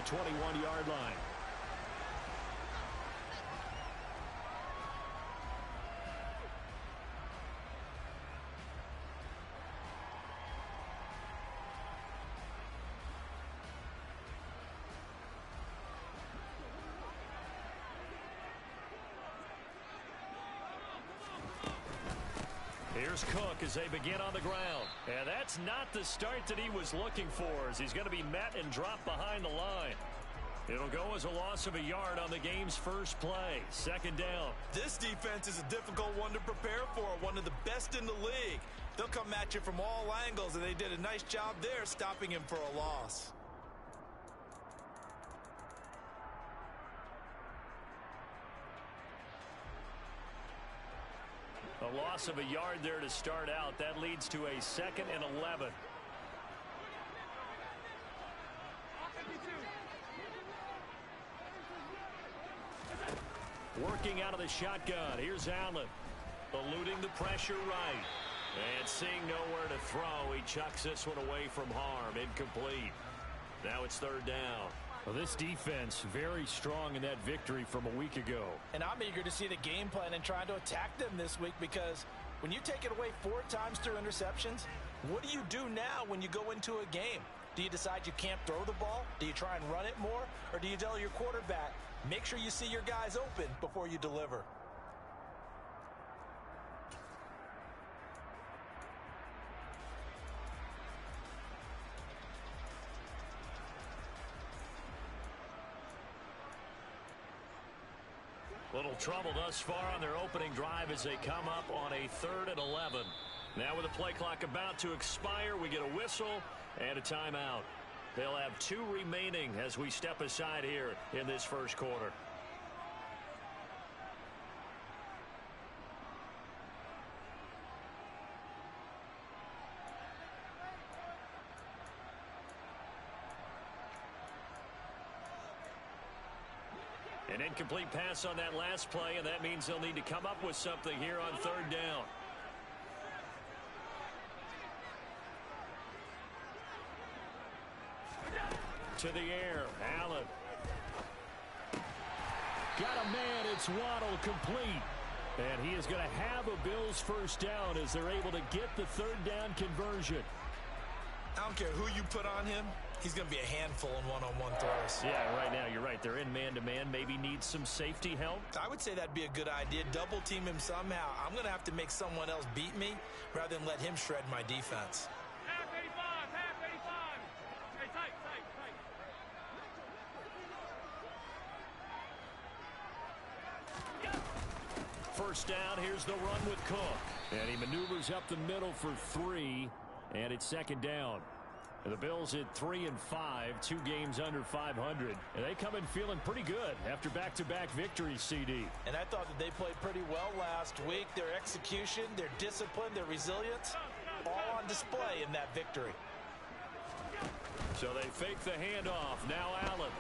21-yard line. Here's Cook as they begin on the ground. And that's not the start that he was looking for, as he's going to be met and dropped behind the line. It'll go as a loss of a yard on the game's first play. Second down. This defense is a difficult one to prepare for, one of the best in the league. They'll come at you from all angles, and they did a nice job there stopping him for a loss. A loss of a yard there to start out. That leads to a 2nd and 11. Working out of the shotgun. Here's Allen. Eluding the pressure right. And seeing nowhere to throw, he chucks this one away from harm. Incomplete. Now it's 3rd down. Well, this defense very strong in that victory from a week ago. And I'm eager to see the game plan and trying to attack them this week, because when you take it away 4 times through interceptions, what do you do now when you go into a game? Do you decide you can't throw the ball? Do you try and run it more? Or do you tell your quarterback, make sure you see your guys open before you deliver? Little trouble thus far on their opening drive as they come up on a 3rd and 11. Now with the play clock about to expire, we get a whistle and a timeout. They'll have 2 remaining as we step aside here in this first quarter. An incomplete pass on that last play, and that means they'll need to come up with something here on 3rd down. To the air, Allen. Got a man, it's Waddle, complete. And he is going to have a Bills first down as they're able to get the 3rd down conversion. I don't care who you put on him, he's going to be a handful in one-on-one throws. Yeah, right now you're right. They're in man-to-man. Maybe needs some safety help. I would say that'd be a good idea. Double team him somehow. I'm going to have to make someone else beat me rather than let him shred my defense. Half 85, half 85. Hey, tight, tight, tight. First down, here's the run with Cook. And he maneuvers up the middle for 3. And it's 2nd down. And the Bills at 3-5, 2 games under 500. And they come in feeling pretty good after back-to-back victories, CD. And I thought that they played pretty well last week. Their execution, their discipline, their resilience, all on display in that victory. So they fake the handoff. Now Allen.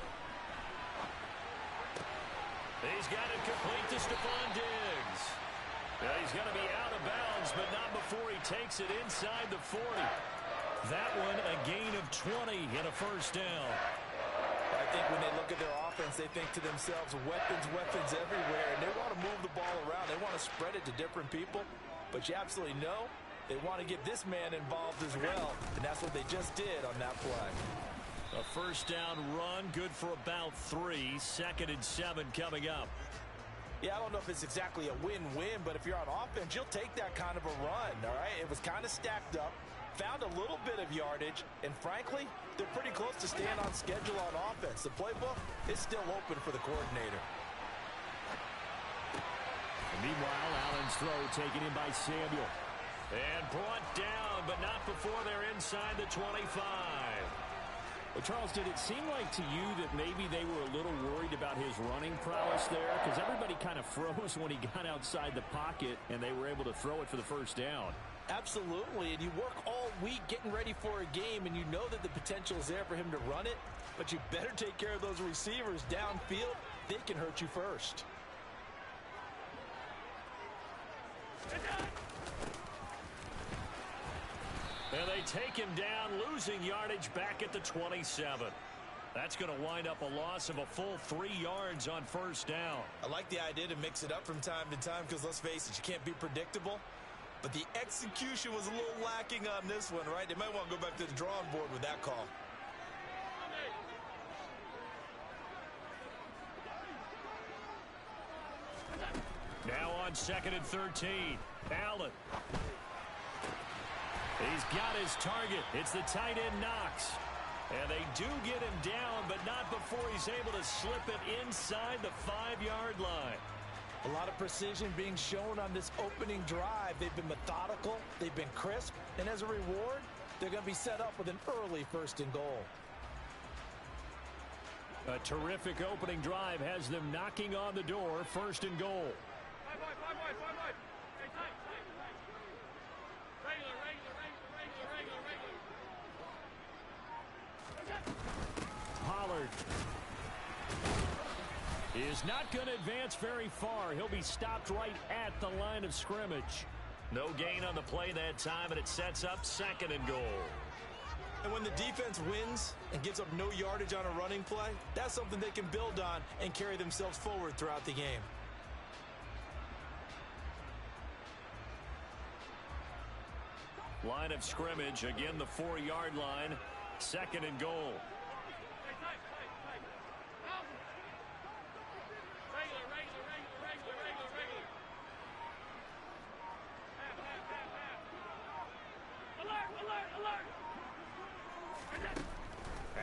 He's got it complete to Stephon Diggs. Well, he's going to be out of bounds, but not before he takes it inside the 40. That one, a gain of 20 and a first down. I think when they look at their offense, they think to themselves, weapons, weapons everywhere, and they want to move the ball around. They want to spread it to different people, but you absolutely know they want to get this man involved as well, and that's what they just did on that play. A first down run, good for about 3. 2nd and 7 coming up. Yeah, I don't know if it's exactly a win-win, but if you're on offense, you'll take that kind of a run, all right? It was kind of stacked up, found a little bit of yardage, and frankly, they're pretty close to staying on schedule on offense. The playbook is still open for the coordinator. And meanwhile, Allen's throw taken in by Samuel. And brought down, but not before they're inside the 25. Well, Charles, did it seem like to you that maybe they were a little worried about his running prowess there? Because everybody kind of froze when he got outside the pocket, and they were able to throw it for the first down. Absolutely, and you work all week getting ready for a game, and you know that the potential is there for him to run it, but you better take care of those receivers downfield. They can hurt you first. And they take him down, losing yardage back at the 27. That's going to wind up a loss of a full 3 yards on first down. I like the idea to mix it up from time to time because, let's face it, you can't be predictable. But the execution was a little lacking on this one, right? They might want to go back to the drawing board with that call. Now on 2nd and 13. Allen. He's got his target. It's the tight end Knox. And they do get him down, but not before he's able to slip it inside the 5-yard line. A lot of precision being shown on this opening drive. They've been methodical. They've been crisp. And as a reward, they're going to be set up with an early 1st and goal. A terrific opening drive has them knocking on the door. 1st and goal. Pollard is not going to advance very far. He'll be stopped right at the line of scrimmage. No gain on the play that time, and it sets up 2nd and goal. And when the defense wins and gives up no yardage on a running play, that's something they can build on and carry themselves forward throughout the game. Line of scrimmage, again the 4-yard line. 2nd and goal.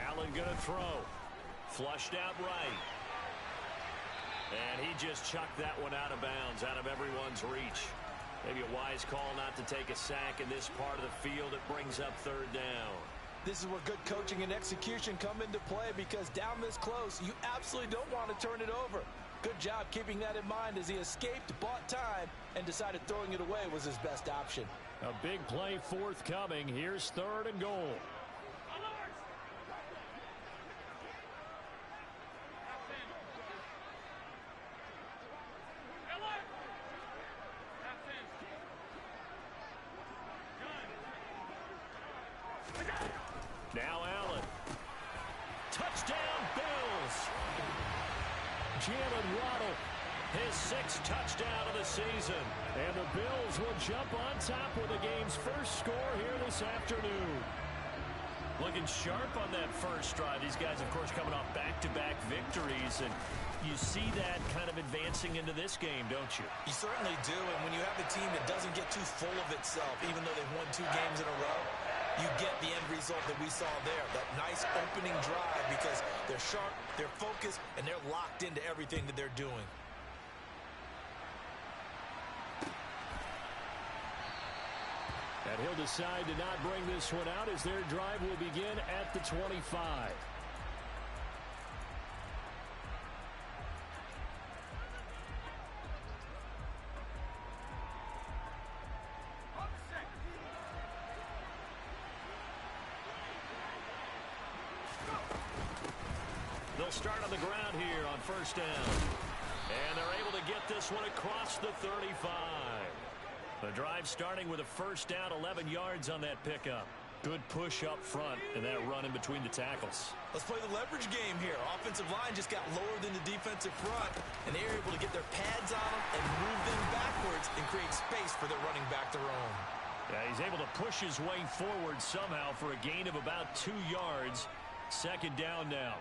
Allen gonna throw. Flushed out right. And he just chucked that one out of bounds, out of everyone's reach. Maybe a wise call not to take a sack in this part of the field. It brings up 3rd down. This is where good coaching and execution come into play, because down this close, you absolutely don't want to turn it over. Good job keeping that in mind as he escaped, bought time, and decided throwing it away was his best option. A big play forthcoming. Here's 3rd and goal. Now Allen. Touchdown, Bills. Jalen Waddle, his 6th touchdown of the season. And the Bills will jump on top with the game's first score here this afternoon. Looking sharp on that first drive. These guys, of course, coming off back-to-back victories. And you see that kind of advancing into this game, don't you? You certainly do. And when you have a team that doesn't get too full of itself, even though they've won 2 games in a row, you get the end result that we saw there, that nice opening drive, because they're sharp, they're focused, and they're locked into everything that they're doing. And he'll decide to not bring this one out as their drive will begin at the 25. They'll start on the ground here on 1st down. And they're able to get this one across the 35. The drive starting with a 1st down, 11 yards on that pickup. Good push up front and that run in between the tackles. Let's play the leverage game here. Offensive line just got lower than the defensive front, and they were able to get their pads on them and move them backwards and create space for their running back to roam. Yeah, he's able to push his way forward somehow for a gain of about 2 yards. 2nd down now.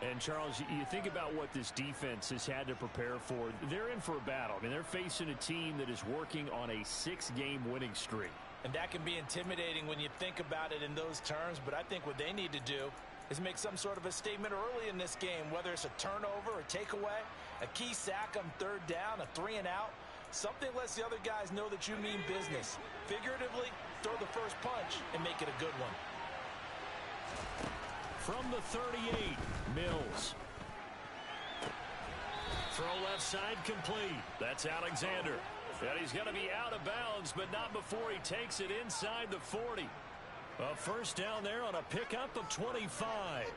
And, Charles, you think about what this defense has had to prepare for. They're in for a battle. I mean, they're facing a team that is working on a 6-game winning streak. And that can be intimidating when you think about it in those terms. But I think what they need to do is make some sort of a statement early in this game, whether it's a turnover, a takeaway, a key sack on 3rd down, a 3-and-out. Something lets the other guys know that you mean business. Figuratively, throw the first punch and make it a good one. From the 38, Mills. Throw left side complete. That's Alexander. And he's going to be out of bounds, but not before he takes it inside the 40. A 1st down there on a pickup of 25.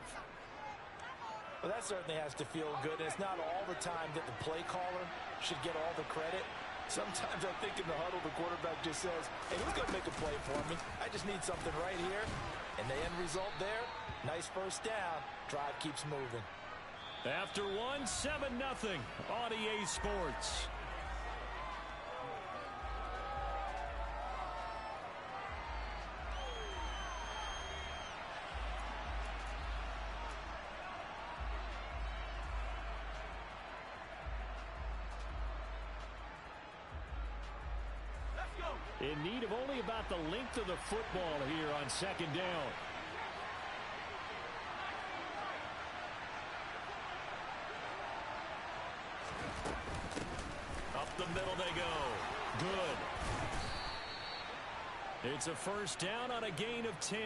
Well, that certainly has to feel good. And it's not all the time that the play caller should get all the credit. Sometimes I think in the huddle, the quarterback just says, hey, who's going to make a play for me? I just need something right here. And the end result there, Nice first down. Drive keeps moving. After one, 7-0 on EA Sports. In need of only about the length of the football here on second down. Up the middle they go. Good. It's a first down on a gain of 10.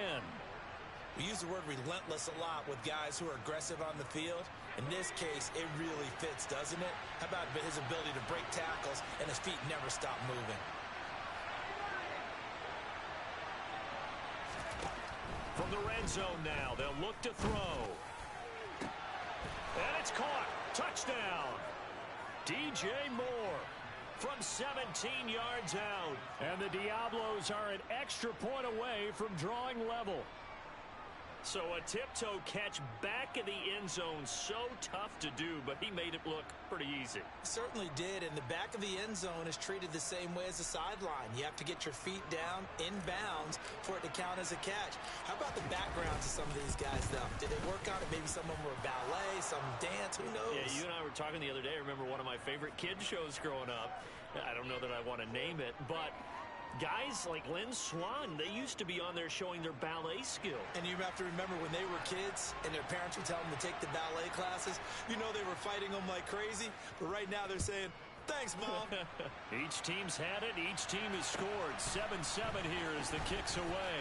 We use the word relentless a lot with guys who are aggressive on the field. In this case, it really fits, doesn't it? How about his ability to break tackles and his feet never stop moving? From the red zone now, they'll look to throw. And it's caught. Touchdown. DJ Moore from 17 yards out. And the Diablos are an extra point away from drawing level. So a tiptoe catch back in the end zone, so tough to do, but he made it look pretty easy. Certainly did, and the back of the end zone is treated the same way as the sideline. You have to get your feet down in bounds for it to count as a catch. How about the backgrounds of some of these guys, though? Did they work on it? Maybe some of them were ballet, some dance, who knows? Yeah, you and I were talking the other day. I remember one of my favorite kids shows growing up. I don't know that I want to name it, but guys like Lynn Swan, they used to be on there showing their ballet skill. And you have to remember when they were kids and their parents would tell them to take the ballet classes, you know they were fighting them like crazy. But right now they're saying, thanks, Mom. Each team's had it. Each team has scored. 7-7 here as the kick's away.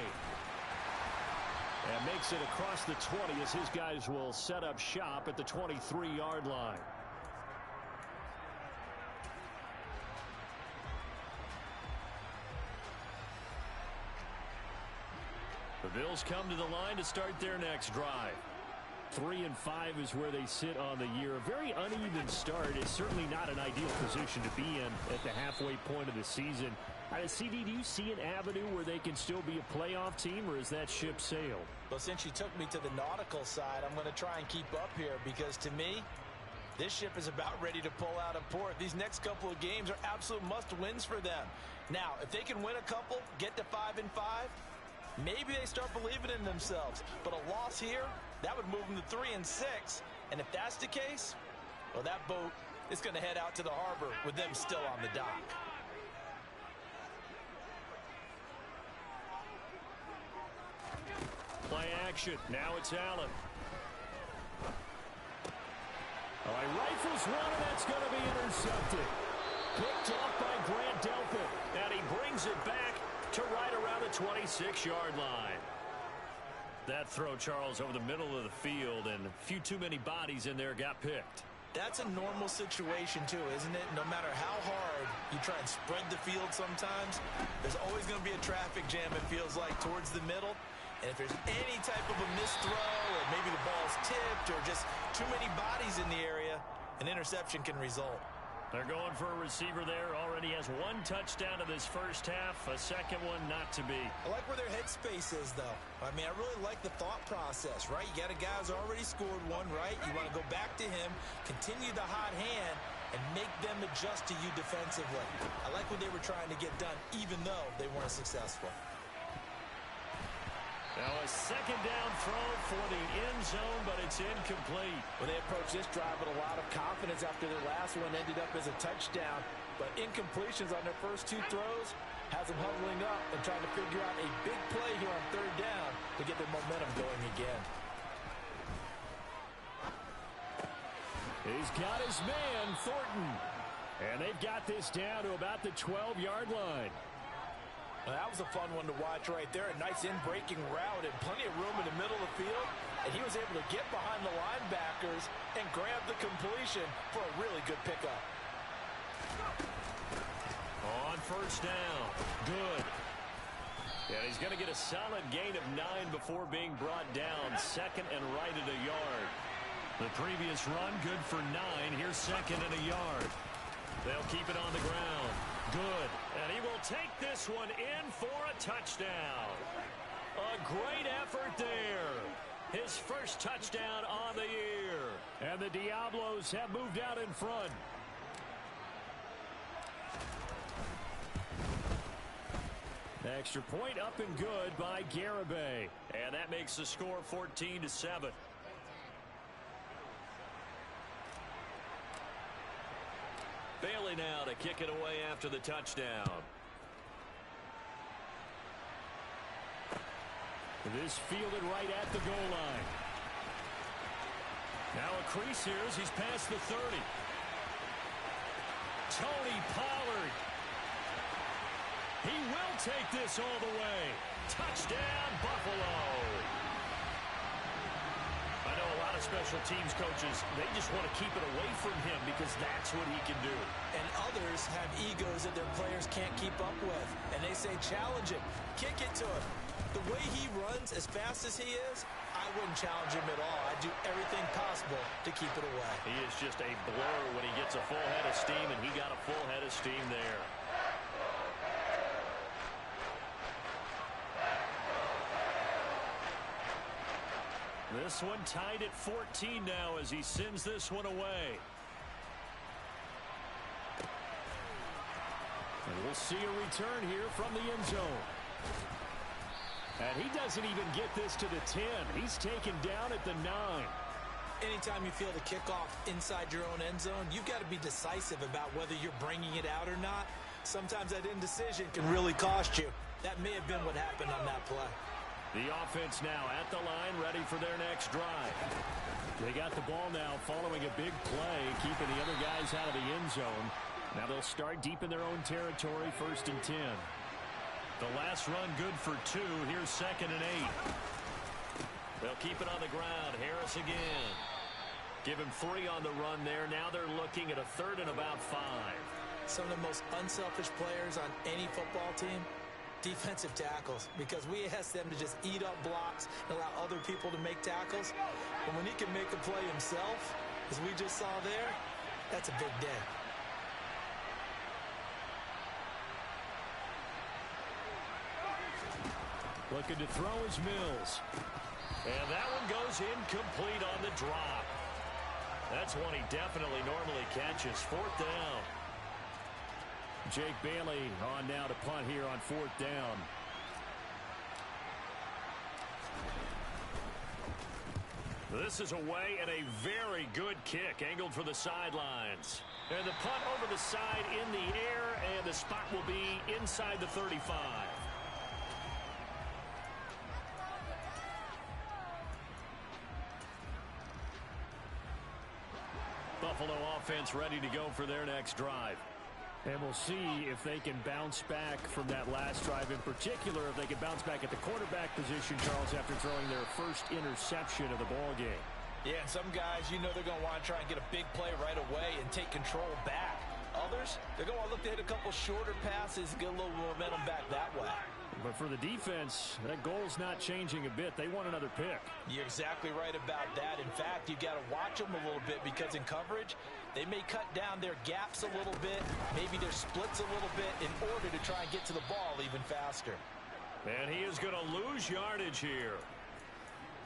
And makes it across the 20 as his guys will set up shop at the 23-yard line. The Bills come to the line to start their next drive. 3-5 is where they sit on the year. A very uneven start is certainly not an ideal position to be in at the halfway point of the season. CD, do you see an avenue where they can still be a playoff team, or is that ship sailed? Well, since you took me to the nautical side, I'm going to try and keep up here because to me, this ship is about ready to pull out of port. These next couple of games are absolute must-wins for them. Now, if they can win a couple, get to 5-5, maybe they start believing in themselves. But a loss here, that would move them to 3-6. And if that's the case, well, that boat is going to head out to the harbor with them still on the dock. Play action. Now it's Allen. All right, rifles one, and that's going to be intercepted. Picked off by Grant Delpit. And he brings it back to right around the 26-yard line. That throw, Charles, over the middle of the field, and a few too many bodies in there got picked. That's a normal situation, too, isn't it? No matter how hard you try and spread the field sometimes, there's always going to be a traffic jam, it feels like, towards the middle. And if there's any type of a missed throw, or maybe the ball's tipped, or just too many bodies in the area, an interception can result. They're going for a receiver there. Already has one touchdown in this first half. A second one not to be. I like where their headspace is, though. I mean, I really like the thought process, right? You got a guy who's already scored one, right? You want to go back to him, continue the hot hand, and make them adjust to you defensively. I like what they were trying to get done, even though they weren't successful. Now a second down throw for the end zone, but it's incomplete. Well, they approached this drive with a lot of confidence after their last one ended up as a touchdown. But incompletions on their first two throws has them huddling up and trying to figure out a big play here on third down to get their momentum going again. He's got his man, Thornton. And they've got this down to about the 12-yard line. Well, that was a fun one to watch right there. A nice in-breaking route and plenty of room in the middle of the field. And he was able to get behind the linebackers and grab the completion for a really good pickup. On first down. Good. And he's going to get a solid gain of 9 before being brought down. Second and right at a yard. The previous run, good for 9. Here's second and a yard. They'll keep it on the ground. Good. And he will take this one in for a touchdown. A great effort there. His first touchdown on the year. And the Diablos have moved out in front. Extra point up and good by Garibay. And that makes the score 14-7. Bailey now to kick it away after the touchdown. This fielded right at the goal line. Now a crease here as he's past the 30. Tony Pollard. He will take this all the way. Touchdown, Buffalo. I know a lot of special teams coaches, they just want to keep it away from him because that's what he can do. And others have egos that their players can't keep up with. And they say, challenge him, kick it to him. The way he runs as fast as he is, I wouldn't challenge him at all. I'd do everything possible to keep it away. He is just a blur when he gets a full head of steam, and he got a full head of steam there. This one tied at 14 now as he sends this one away. And we'll see a return here from the end zone. And he doesn't even get this to the 10. He's taken down at the 9. Anytime you feel the kickoff inside your own end zone, you've got to be decisive about whether you're bringing it out or not. Sometimes that indecision can really cost you. That may have been what happened on that play. The offense now at the line, ready for their next drive. They got the ball now following a big play, keeping the other guys out of the end zone. Now they'll start deep in their own territory, 1st and 10. The last run good for 2. Here's 2nd and 8. They'll keep it on the ground. Harris again. Give him 3 on the run there. Now they're looking at a 3rd and about 5. Some of the most unselfish players on any football team, defensive tackles, because we ask them to just eat up blocks and allow other people to make tackles. But when he can make a play himself, as we just saw there, that's a big day. Looking to throw is Mills. And that one goes incomplete on the drop. That's one he definitely normally catches. 4th down. Jake Bailey on now to punt here on 4th down. This is away and a very good kick angled for the sidelines. And the punt over the side in the air, and the spot will be inside the 35. Buffalo offense ready to go for their next drive. And we'll see if they can bounce back from that last drive, in particular if they can bounce back at the quarterback position, Charles, after throwing their first interception of the ball game. Yeah, and some guys, you know they're going to want to try and get a big play right away and take control back. Others, they're going to want to look to hit a couple shorter passes and get a little momentum back that way. But for the defense, that goal's not changing a bit. They want another pick. You're exactly right about that. In fact, you've got to watch them a little bit because in coverage, they may cut down their gaps a little bit, maybe their splits a little bit in order to try and get to the ball even faster. And he is going to lose yardage here.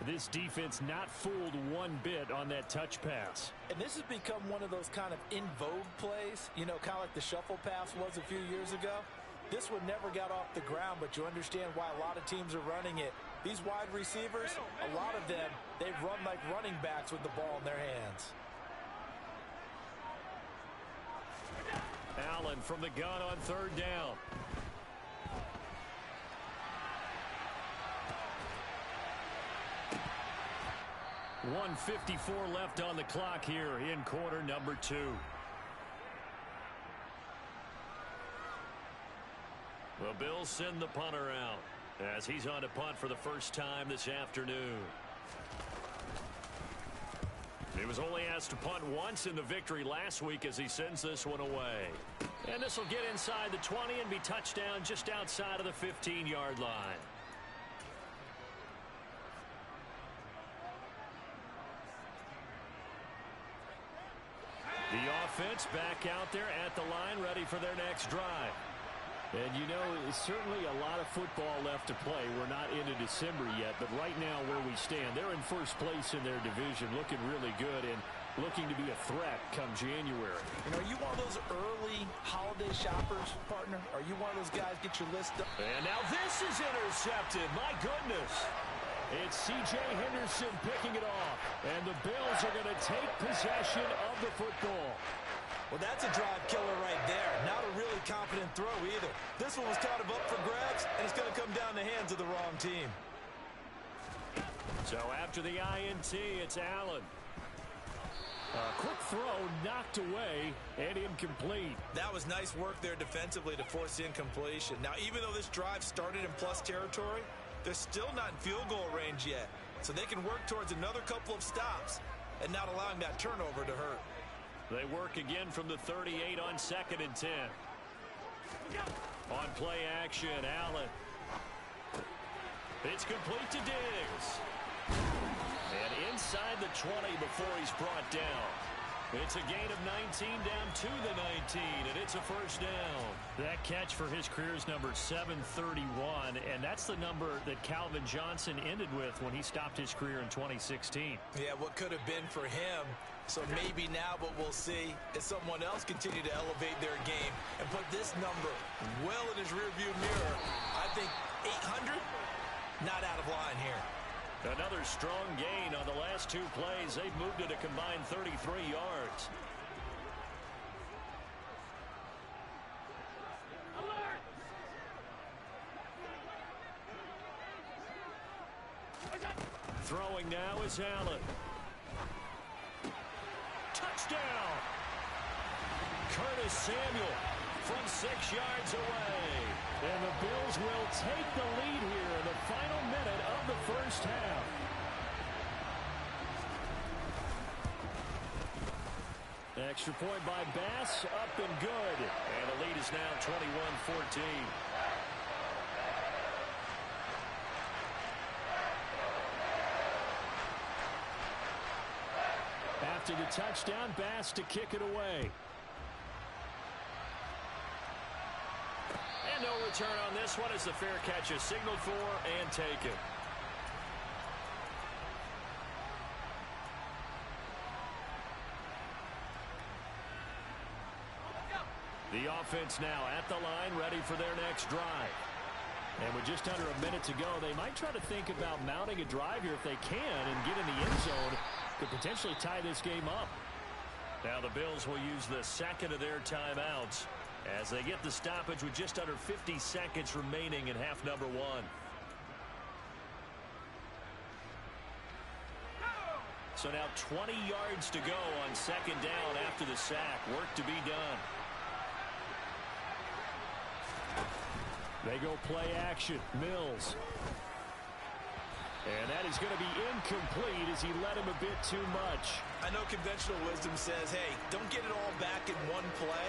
This defense not fooled one bit on that touch pass. And this has become one of those kind of in vogue plays, you know, kind of like the shuffle pass was a few years ago. This one never got off the ground, but you understand why a lot of teams are running it. These wide receivers, a lot of them, they run like running backs with the ball in their hands. Allen from the gun on 3rd down. .154 left on the clock here in quarter number 2. The Bills send the punter out as he's on to punt for the first time this afternoon. He was only asked to punt once in the victory last week as he sends this one away. And this will get inside the 20 and be touchdown just outside of the 15-yard line. The offense back out there at the line ready for their next drive. And, you know, certainly a lot of football left to play. We're not into December yet, but right now where we stand, they're in first place in their division, looking really good and looking to be a threat come January. You know, are you one of those early holiday shoppers, partner? Are you one of those guys get your list up? And now this is intercepted. My goodness. It's C.J. Henderson picking it off. And the Bills are going to take possession of the football. Well, that's a drive killer right there. Not a really confident throw either. This one was kind of up for grabs, and it's going to come down the hands of the wrong team. So after the INT, it's Allen. A quick throw knocked away and incomplete. That was nice work there defensively to force incompletion. Now, even though this drive started in plus territory, they're still not in field goal range yet. So they can work towards another couple of stops and not allowing that turnover to hurt. They work again from the 38 on 2nd and 10. On play action, Allen. It's complete to Diggs. And inside the 20 before he's brought down. It's a gain of 19 down to the 19, and it's a first down. That catch for his career is number 731, and that's the number that Calvin Johnson ended with when he stopped his career in 2016. Yeah, what could have been for him. So maybe now what we'll see is someone else continue to elevate their game and put this number well in his rearview mirror. I think 800, not out of line here. Another strong gain on the last two plays. They've moved it a combined 33 yards. Throwing now is Allen. Touchdown! Curtis Samuel from 6 yards away. And the Bills will take the lead here in the final minute of the first half. Extra point by Bass, up and good. And the lead is now 21-14. After the touchdown, Bass to kick it away. And no return on this one as the fair catch is signaled for and taken. The offense now at the line, ready for their next drive. And with just under a minute to go, they might try to think about mounting a drive here if they can and get in the end zone to potentially tie this game up. Now the Bills will use the second of their timeouts as they get the stoppage with just under 50 seconds remaining in half number one. So now 20 yards to go on second down after the sack. Work to be done. They go play action. Mills. And that is going to be incomplete as he led him a bit too much. I know conventional wisdom says, hey, don't get it all back in one play.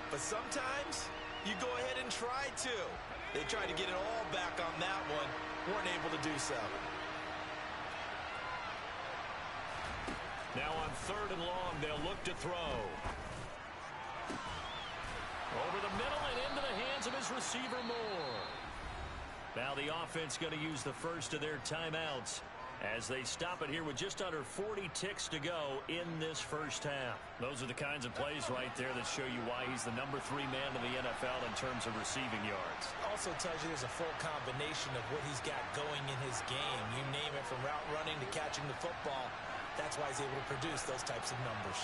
But sometimes you go ahead and try to. They tried to get it all back on that one. Weren't able to do so. Now on third and long, they'll look to throw. Over the middle and into the hands of his receiver, Moore. Now the offense going to use the first of their timeouts as they stop it here with just under 40 ticks to go in this first half. Those are the kinds of plays right there that show you why he's the number 3 man in the NFL in terms of receiving yards. Also tells you there's a full combination of what he's got going in his game. You name it, from route running to catching the football. That's why he's able to produce those types of numbers.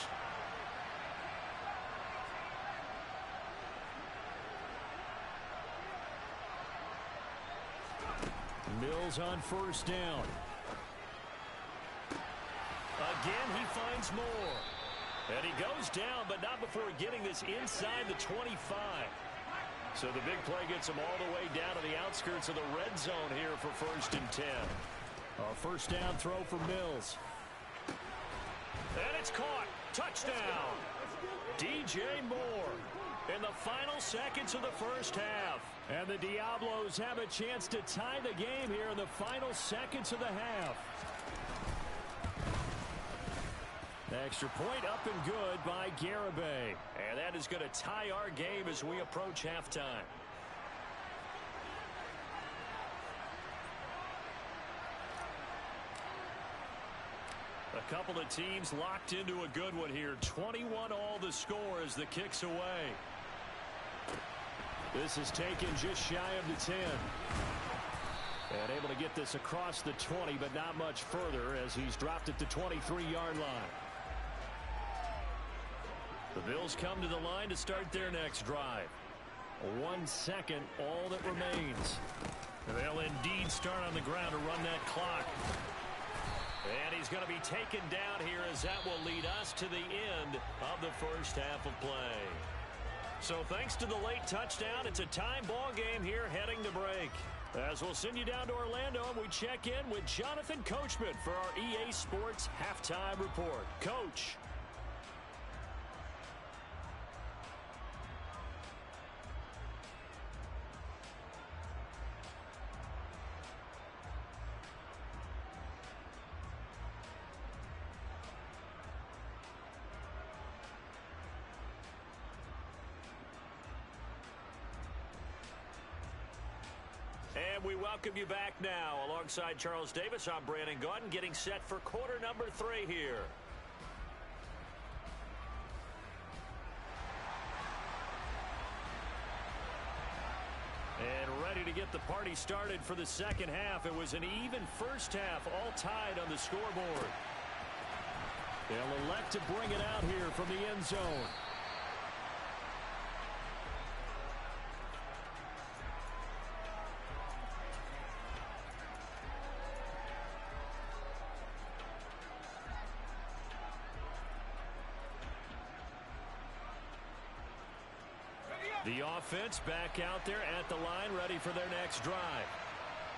Mills on first down. Again, he finds Moore. And he goes down, but not before getting this inside the 25. So the big play gets him all the way down to the outskirts of the red zone here for first and 10. A first down throw for Mills. And it's caught. Touchdown. DJ Moore in the final seconds of the first half. And the Diablos have a chance to tie the game here in the final seconds of the half. Extra point up and good by Garibay. And that is going to tie our game as we approach halftime. A couple of teams locked into a good one here. 21 all the score as the kick's away. This is taken just shy of the 10. And able to get this across the 20, but not much further as he's dropped at the 23-yard line. The Bills come to the line to start their next drive. 1 second, all that remains. They'll indeed start on the ground to run that clock. And he's going to be taken down here as that will lead us to the end of the first half of play. So thanks to the late touchdown, it's a time ball game here heading to break. As we'll send you down to Orlando and we check in with Jonathan Coachman for our EA Sports Halftime Report. Coach. And we welcome you back now. Alongside Charles Davis, I'm Brandon Gaudin, getting set for quarter number 3 here. And ready to get the party started for the second half. It was an even first half, all tied on the scoreboard. They'll elect to bring it out here from the end zone. The offense back out there at the line, ready for their next drive.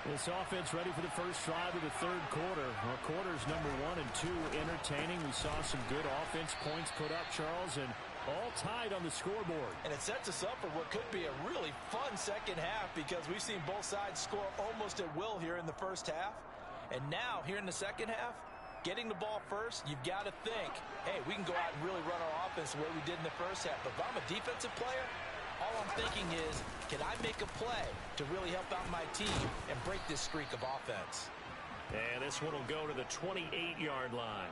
This offense ready for the first drive of the third quarter. Well, quarters number 1 and 2 entertaining. We saw some good offense points put up, Charles, and all tied on the scoreboard. And it sets us up for what could be a really fun second half because we've seen both sides score almost at will here in the first half. And now, here in the second half, getting the ball first, you've got to think, hey, we can go out and really run our offense the way we did in the first half. But if I'm a defensive player, all I'm thinking is, can I make a play to really help out my team and break this streak of offense? And this one will go to the 28-yard line.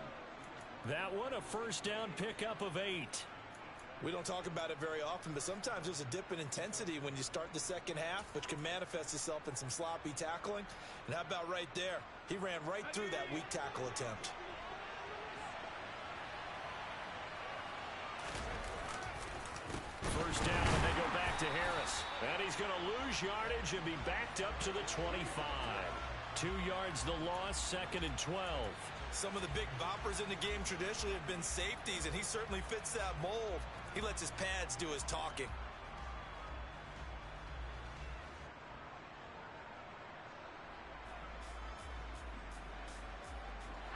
That one, a first down pickup of 8. We don't talk about it very often, but sometimes there's a dip in intensity when you start the second half, which can manifest itself in some sloppy tackling. And how about right there? He ran right through that weak tackle attempt. First down, and they go back to Harris. And he's going to lose yardage and be backed up to the 25. 2 yards the loss, 2nd and 12. Some of the big boppers in the game traditionally have been safeties, and he certainly fits that mold. He lets his pads do his talking.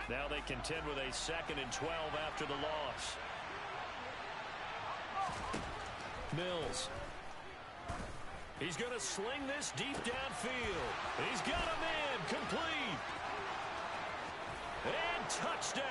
Now they contend with a 2nd and 12 after the loss. Mills. He's going to sling this deep downfield. He's got a man complete. And touchdown.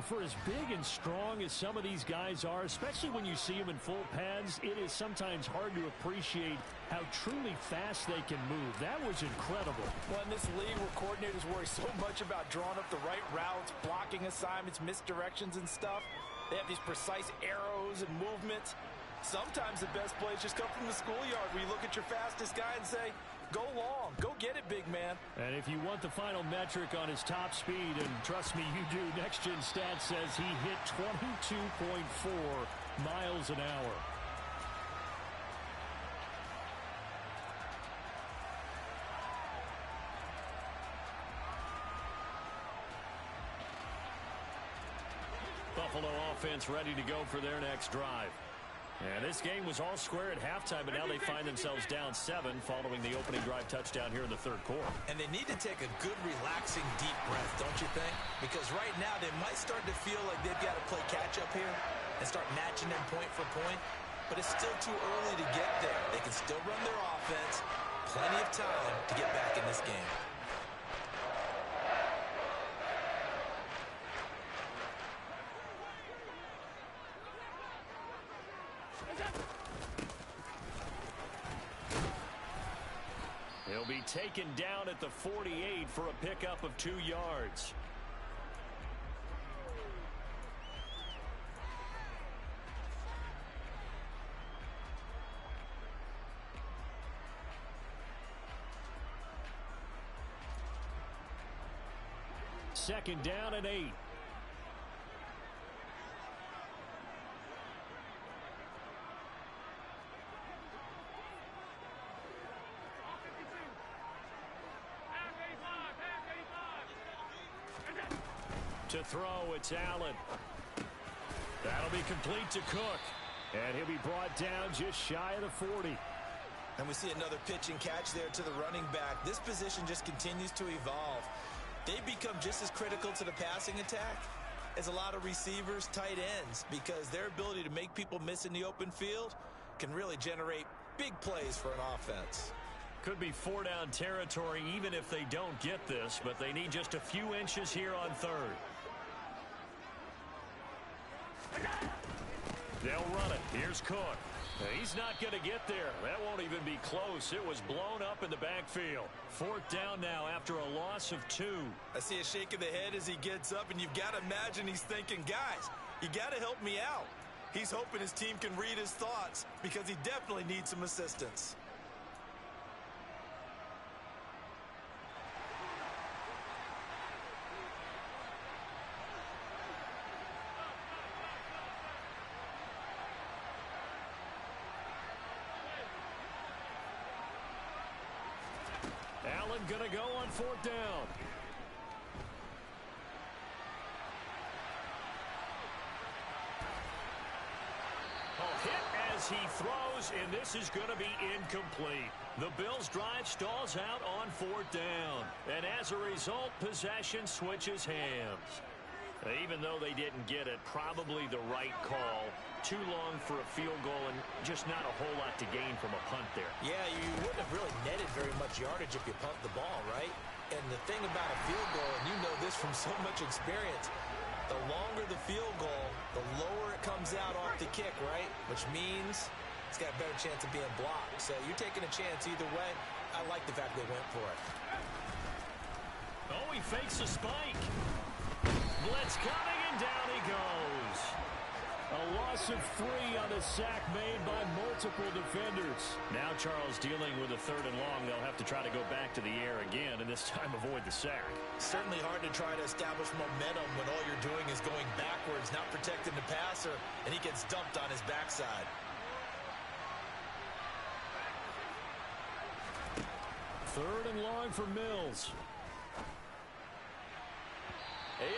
For as big and strong as some of these guys are, especially when you see them in full pads, it is sometimes hard to appreciate how truly fast they can move. That was incredible. Well, in this league where coordinators worry so much about drawing up the right routes, blocking assignments, misdirections and stuff, they have these precise arrows and movements. Sometimes the best plays just come from the schoolyard where you look at your fastest guy and say, go long, go get it, big man. And if you want the final metric on his top speed, and trust me, you do, Next Gen Stats says he hit 22.4 miles an hour. Buffalo offense ready to go for their next drive. And this game was all square at halftime, but now they find themselves down 7 following the opening drive touchdown here in the third quarter. And they need to take a good, relaxing, deep breath, don't you think? Because right now they might start to feel like they've got to play catch-up here and start matching them point for point. But it's still too early to get there. They can still run their offense. Plenty of time to get back in this game. He'll be taken down at the 48 for a pickup of 2 yards. Second down and 8. To throw, it's Allen. That'll be complete to Cook. And he'll be brought down just shy of the 40. And we see another pitch and catch there to the running back. This position just continues to evolve. They become just as critical to the passing attack as a lot of receivers, tight ends, because their ability to make people miss in the open field can really generate big plays for an offense. Could be 4-down territory even if they don't get this, but they need just a few inches here on third. They'll run it. Here's Cook. He's not going to get there. That won't even be close. It was blown up in the backfield. 4th down now after a loss of 2. I see a shake of the head as he gets up, and you've got to imagine he's thinking, guys, you got to help me out. He's hoping his team can read his thoughts because he definitely needs some assistance. Allen going to go on 4th down. Hit as he throws, and this is going to be incomplete. The Bills' drive stalls out on 4th down. And as a result, possession switches hands. Even though they didn't get it, probably the right call. Too long for a field goal and just not a whole lot to gain from a punt there. Yeah, you wouldn't have really netted very much yardage if you punt the ball, right? And the thing about a field goal, and you know this from so much experience, the longer the field goal, the lower it comes out off the kick, right? Which means it's got a better chance of being blocked. So you're taking a chance either way. I like the fact they went for it. Oh, he fakes a spike. Blitz coming, and down he goes. A loss of 3 on a sack made by multiple defenders. Now Charles dealing with a 3rd and long. They'll have to try to go back to the air again, and this time avoid the sack. Certainly hard to try to establish momentum when all you're doing is going backwards, not protecting the passer, and he gets dumped on his backside. 3rd and long for Mills.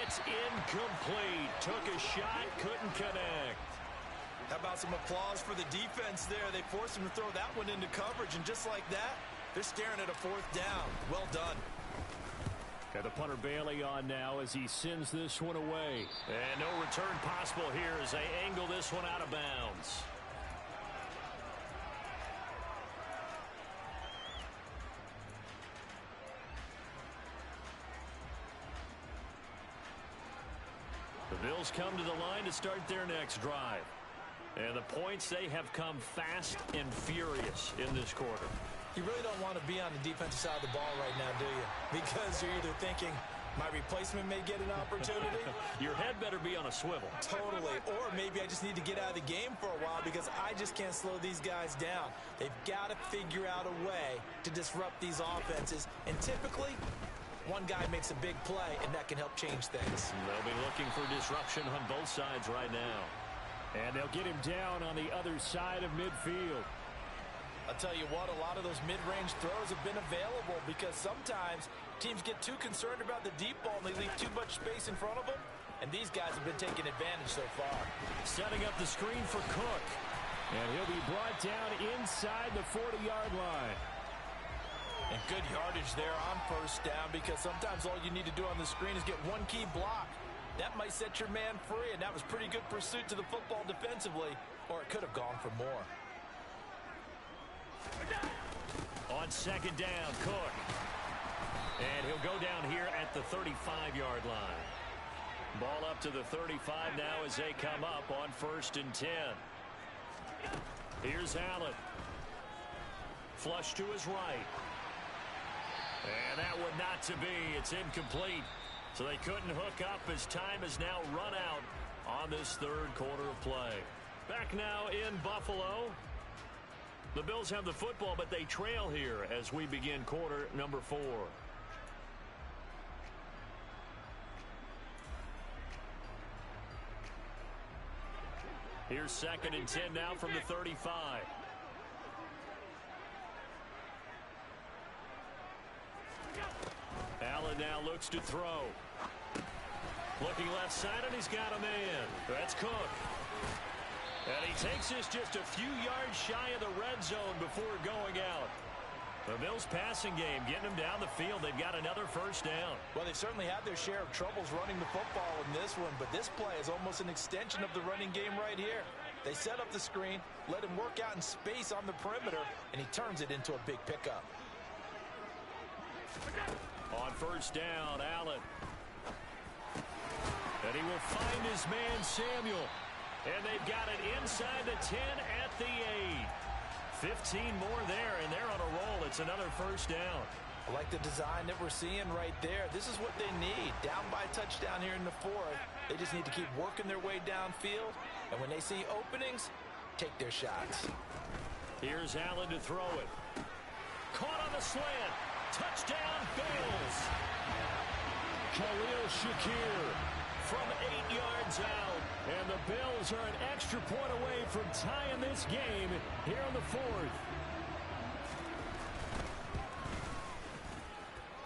It's incomplete. Took a shot, couldn't connect. How about some applause for the defense there? They forced him to throw that one into coverage, and just like that, they're staring at a 4th down. Well done. Got the punter Bailey on now as he sends this one away. And no return possible here as they angle this one out of bounds. The Bills come to the line to start their next drive. And the points, they have come fast and furious in this quarter. You really don't want to be on the defensive side of the ball right now, do you? Because you're either thinking, my replacement may get an opportunity. Your head better be on a swivel. Totally. Or maybe I just need to get out of the game for a while because I just can't slow these guys down. They've got to figure out a way to disrupt these offenses. And typically, one guy makes a big play, and that can help change things. They'll be looking for disruption on both sides right now. And they'll get him down on the other side of midfield. I'll tell you what, a lot of those mid-range throws have been available because sometimes teams get too concerned about the deep ball and they leave too much space in front of them. And these guys have been taking advantage so far. Setting up the screen for Cook. And he'll be brought down inside the 40-yard line. And good yardage there on 1st down because sometimes all you need to do on the screen is get one key block. That might set your man free, and that was pretty good pursuit to the football defensively, or it could have gone for more. On 2nd down, Cook. And he'll go down here at the 35-yard line. Ball up to the 35 now as they come up on 1st and 10. Here's Allen. Flush to his right. And that would not to be. It's incomplete. So they couldn't hook up as time has now run out on this third quarter of play. Back now in Buffalo. The Bills have the football, but they trail here as we begin quarter number 4. Here's 2nd and 10 now from the 35. Allen now looks to throw. Looking left side, and he's got a man. That's Cook. And he takes this just a few yards shy of the red zone before going out. The Bills passing game, getting them down the field. They've got another first down. Well, they've certainly had their share of troubles running the football in this one, but this play is almost an extension of the running game right here. They set up the screen, let him work out in space on the perimeter, and he turns it into a big pickup. On first down, Allen. And he will find his man, Samuel. And they've got it inside the 10 at the 8. 15 more there, and they're on a roll. It's another first down. I like the design that we're seeing right there. This is what they need. Down by a touchdown here in the 4th. They just need to keep working their way downfield. And when they see openings, take their shots. Here's Allen to throw it. Caught on the slant. Touchdown, Bills. Khalil Shakir from 8 yards out. And the Bills are an extra point away from tying this game here in the 4th.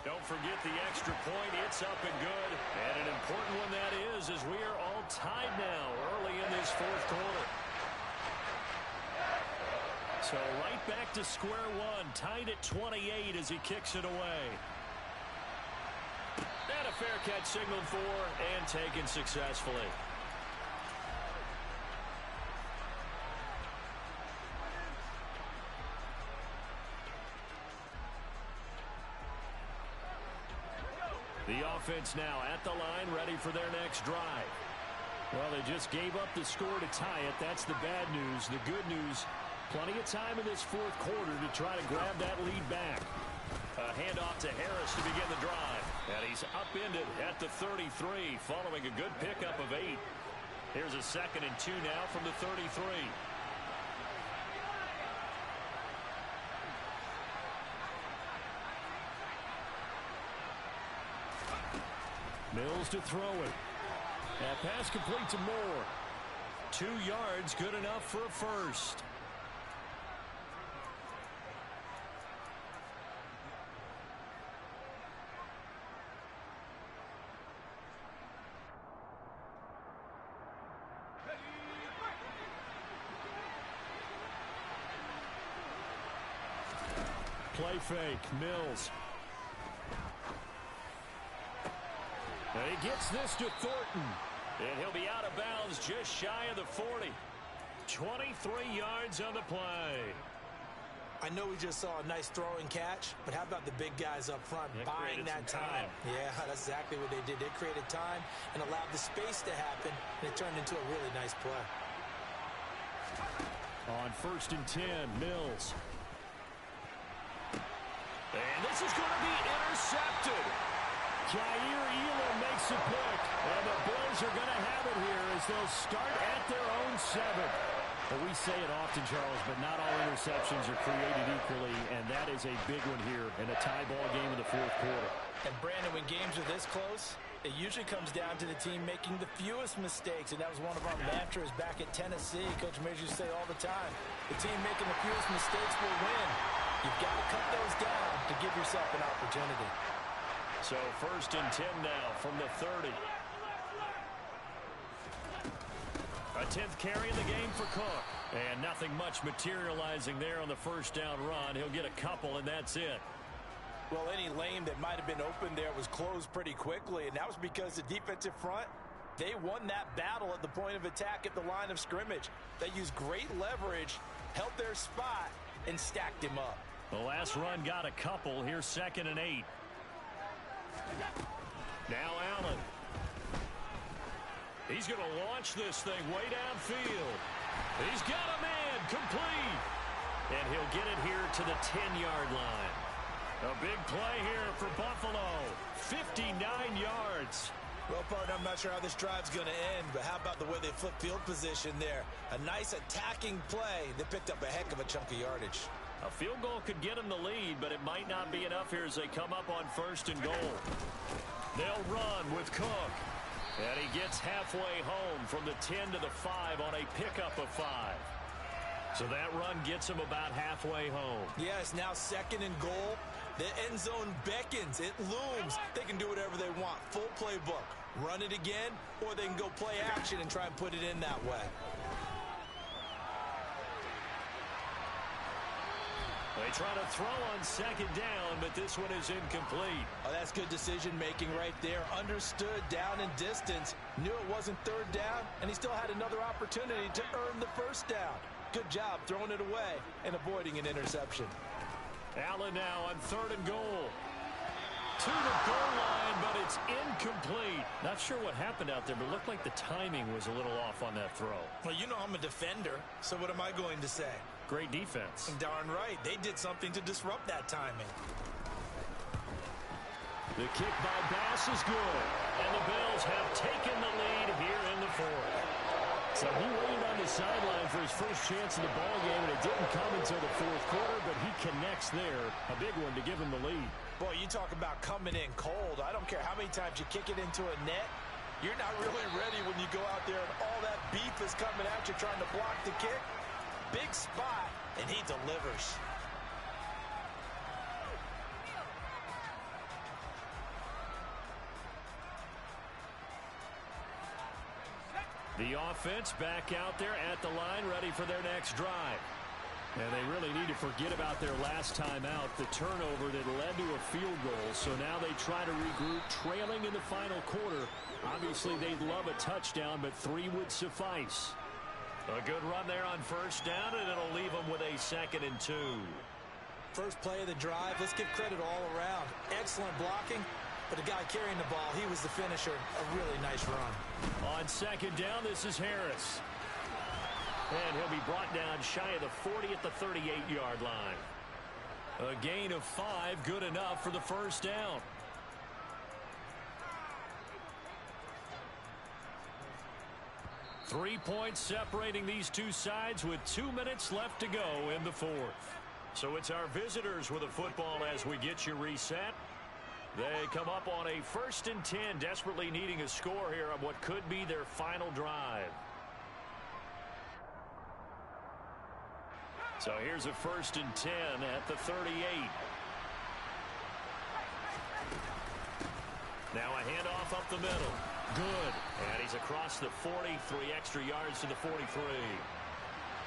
Don't forget the extra point. It's up and good. And an important one that is, as we are all tied now early in this 4th quarter. So right back to square one, tied at 28 as he kicks it away. And a fair catch signaled for and taken successfully. The offense now at the line, ready for their next drive. Well, they just gave up the score to tie it. That's the bad news. The good news, plenty of time in this 4th quarter to try to grab that lead back. A handoff to Harris to begin the drive. And he's upended at the 33 following a good pickup of 8. Here's a 2nd and 2 now from the 33. Mills to throw it. That pass complete to Moore. 2 yards, good enough for a first. Play fake, Mills. And he gets this to Thornton. And he'll be out of bounds just shy of the 40. 23 yards on the play. I know we just saw a nice throw and catch, but how about the big guys up front buying that time? Yeah, that's exactly what they did. They created time and allowed the space to happen, and it turned into a really nice play. On 1st and 10, Mills. And this is going to be intercepted. Jair Elam makes a pick, and the Bills are going to have it here as they'll start at their own 7. Well, we say it often, Charles, but not all interceptions are created equally, and that is a big one here in a tie ball game in the 4th quarter. And, Brandon, when games are this close, it usually comes down to the team making the fewest mistakes, and that was one of our mantras back at Tennessee. Coach Major used to say all the time, the team making the fewest mistakes will win. You've got to cut those down to give yourself an opportunity. So 1st and 10 now from the 30. A 10th carry in the game for Cook. And nothing much materializing there on the first down run. He'll get a couple, and that's it. Well, any lane that might have been open there was closed pretty quickly, and that was because the defensive front, they won that battle at the point of attack at the line of scrimmage. They used great leverage, held their spot, and stacked him up. The last run got a couple. Here's 2nd and 8. Now Allen. He's going to launch this thing way downfield. He's got a man complete. And he'll get it here to the 10-yard line. A big play here for Buffalo. 59 yards. Well, partner, I'm not sure how this drive's going to end, but how about the way they flip field position there? A nice attacking play. They picked up a heck of a chunk of yardage. A field goal could get them the lead, but it might not be enough here as they come up on 1st and goal. They'll run with Cook. And he gets halfway home from the 10 to the 5 on a pickup of 5. So that run gets him about halfway home. Yes, now 2nd and goal. The end zone beckons. It looms. They can do whatever they want. Full playbook. Run it again, or they can go play action and try and put it in that way. They try to throw on 2nd down, but this one is incomplete. Oh, that's good decision-making right there. Understood down and distance. Knew it wasn't 3rd down, and he still had another opportunity to earn the 1st down. Good job throwing it away and avoiding an interception. Allen now on 3rd and goal. To the goal line, but it's incomplete. Not sure what happened out there, but it looked like the timing was a little off on that throw. Well, you know I'm a defender, so what am I going to say? Great defense. Darn right. They did something to disrupt that timing. The kick by Bass is good, and the Bills have taken the lead here in the 4th. So he waited on the sideline for his first chance in the ballgame, and it didn't come until the 4th quarter, but he connects there. A big one to give him the lead. Boy, you talk about coming in cold. I don't care how many times you kick it into a net. You're not really ready when you go out there and all that beef is coming at you trying to block the kick. Big spot, and he delivers. The offense back out there at the line, ready for their next drive. And they really need to forget about their last time out, the turnover that led to a field goal. So now they try to regroup, trailing in the final quarter. Obviously, they'd love a touchdown, but 3 would suffice. A good run there on 1st down, and it'll leave them with a 2nd and 2. First play of the drive, let's give credit all around. Excellent blocking. But the guy carrying the ball, he was the finisher. A really nice run. On 2nd down, this is Harris. And he'll be brought down shy of the 40 at the 38-yard line. A gain of 5, good enough for the 1st down. Three points separating these two sides with 2 minutes left to go in the 4th. So it's our visitors with a football as we get you reset. They come up on a 1st and 10, desperately needing a score here on what could be their final drive. So here's a 1st and 10 at the 38. Now a handoff up the middle. Good. And he's across the 40, 3 extra yards to the 43.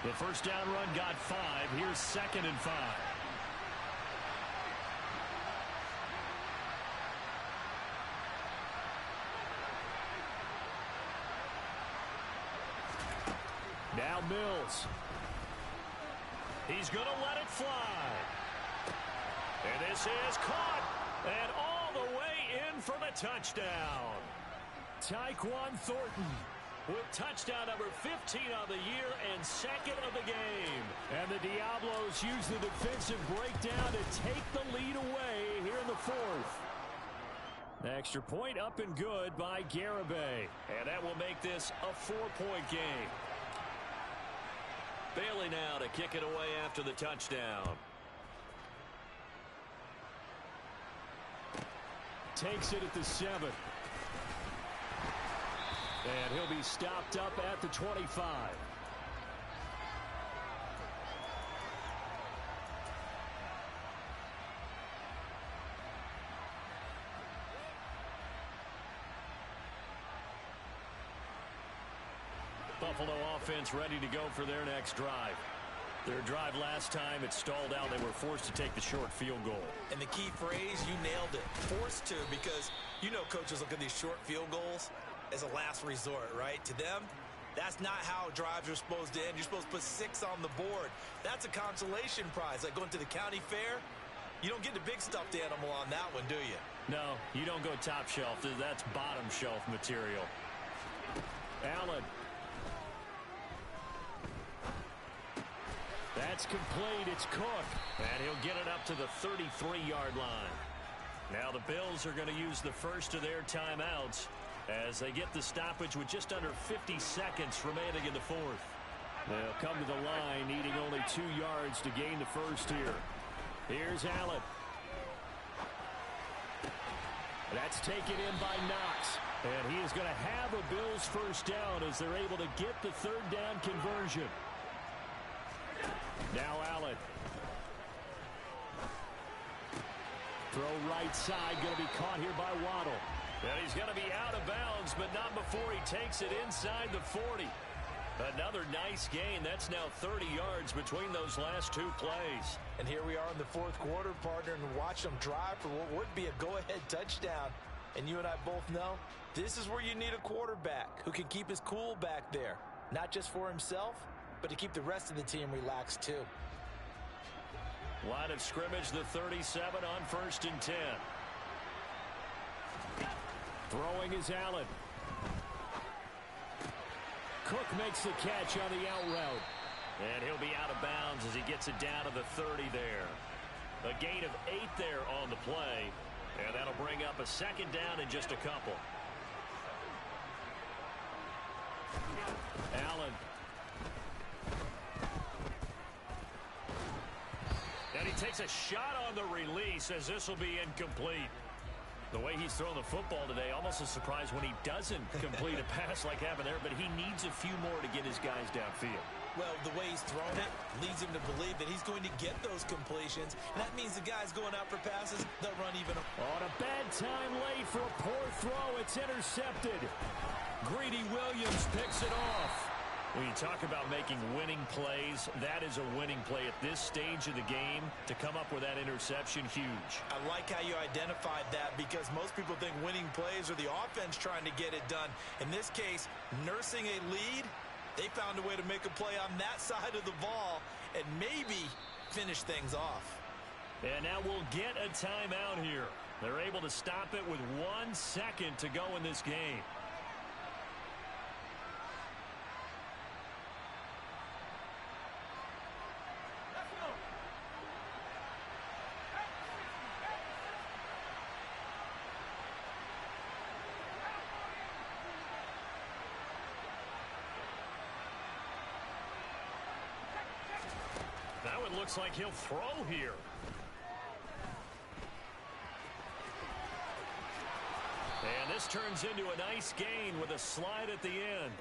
The 1st down run got 5. Here's 2nd and 5. Now Mills. He's going to let it fly. And this is caught. And all the way in for the touchdown. Tyquan Thornton with touchdown number 15 on the year and 2nd of the game. And the Diablos use the defensive breakdown to take the lead away here in the 4th. Extra point up and good by Garibay. And that will make this a 4-point game. Bailey now to kick it away after the touchdown. Takes it at the 7. And he'll be stopped up at the 25. Buffalo offense ready to go for their next drive. Their drive last time, it stalled out. They were forced to take the short field goal. And the key phrase, you nailed it. Forced to, because you know coaches look at these short field goals as a last resort, right? To them, that's not how drives are supposed to end. You're supposed to put 6 on the board. That's a consolation prize. Like going to the county fair, you don't get the big stuffed animal on that one, do you? No, you don't go top shelf. That's bottom shelf material. Allen. That's complete. It's Cook. And he'll get it up to the 33-yard line. Now the Bills are going to use the first of their timeouts as they get the stoppage with just under 50 seconds remaining in the fourth. They'll come to the line needing only 2 yards to gain the first here. Here's Allen. That's taken in by Knox. And he is going to have a Bills first down as they're able to get the third down conversion. Now Allen. Throw right side, going to be caught here by Waddle. And he's going to be out of bounds, but not before he takes it inside the 40. Another nice gain. That's now 30 yards between those last 2 plays. And here we are in the fourth quarter, partner, and watch them drive for what would be a go-ahead touchdown. And you and I both know this is where you need a quarterback who can keep his cool back there. Not just for himself, but to keep the rest of the team relaxed too. Line of scrimmage, the 37 on 1st and 10. Throwing is Allen. Cook makes the catch on the out route. And he'll be out of bounds as he gets it down to the 30 there. A gain of 8 there on the play. And that'll bring up a second down in just a couple. Allen. And he takes a shot on the release as this will be incomplete. The way he's thrown the football today, almost a surprise when he doesn't complete a pass like happened there, but he needs a few more to get his guys downfield. Well, the way he's thrown it leads him to believe that he's going to get those completions. And that means the guys going out for passes, they'll run even. On a bad time late for a poor throw. It's intercepted. Greedy Williams picks it off. When you talk about making winning plays, that is a winning play at this stage of the game. To come up with that interception, huge. I like how you identified that because most people think winning plays are the offense trying to get it done. In this case, nursing a lead, they found a way to make a play on that side of the ball and maybe finish things off. And now we'll get a timeout here. They're able to stop it with 1 second to go in this game. Now it looks like he'll throw here. And this turns into a nice gain with a slide at the end.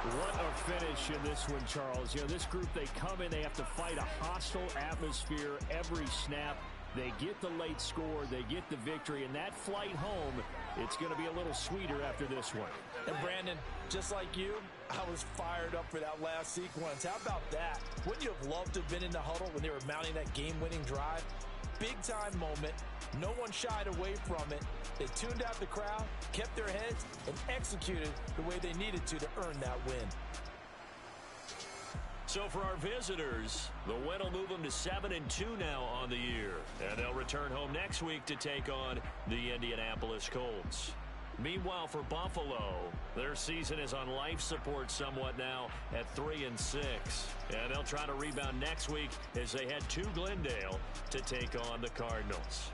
What a finish in this one, Charles. You know, this group, they come in, they have to fight a hostile atmosphere every snap. They get the late score, they get the victory, and that flight home, it's going to be a little sweeter after this one. And Brandon, just like you, I was fired up for that last sequence. How about that? Wouldn't you have loved to have been in the huddle when they were mounting that game-winning drive? Big-time moment. No one shied away from it. They tuned out the crowd, kept their heads, and executed the way they needed to earn that win. So for our visitors, the win will move them to 7-2 now on the year. And they'll return home next week to take on the Indianapolis Colts. Meanwhile, for Buffalo, their season is on life support somewhat now at 3-6. And they'll try to rebound next week as they head to Glendale to take on the Cardinals.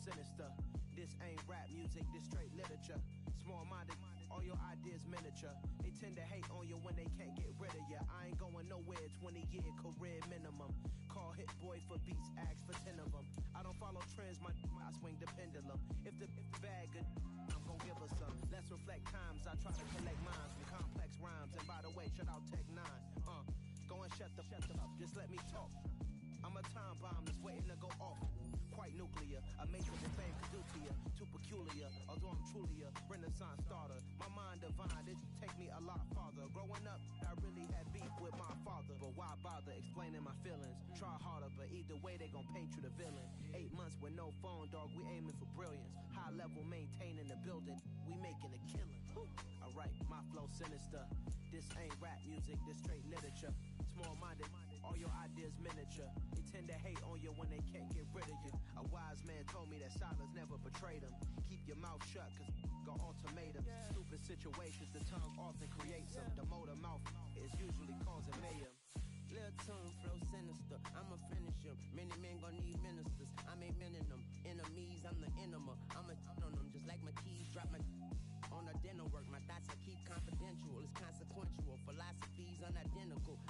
Sinister. This ain't rap music, this straight literature. Small-minded, all your ideas miniature. They tend to hate on you when they can't get rid of you. I ain't going nowhere, 20-year career minimum. Call Hit Boy for beats, ask for 10 of them. I don't follow trends, I swing the pendulum. If the bag good, I'm gonna give her some. Let's reflect times, I try to collect minds from complex rhymes. And by the way, shout out Tech 9. Go and shut the up, just let me talk. I'm a time bomb that's waiting to go off. Quite nuclear, amazing what fame could do to you. Too peculiar, although I'm truly a renaissance starter. My mind divine, it take me a lot farther. Growing up, I really had beef with my father. But why bother explaining my feelings? Try harder, but either way they gon' paint you the villain. 8 months with no phone, dog, we aiming for brilliance. High level maintaining the building, we making a killing. Alright, my flow sinister. This ain't rap music, this straight literature. Small-minded, all your ideas miniature. They tend to hate on you when they can't get rid of you. A wise man told me that silence never betrayed him. Keep your mouth shut, cause got ultimatums. Stupid situations, the tongue often creates them. The motor mouth is usually causing mayhem. Little tongue flow sinister, I'ma finish him. Many men gon' need ministers, I ain't meaning them. Enemies, I'm the enema. I'ma on them just like my keys drop my on the dinner work. My thoughts I keep confidential, it's consequential. Philosophies unidentical.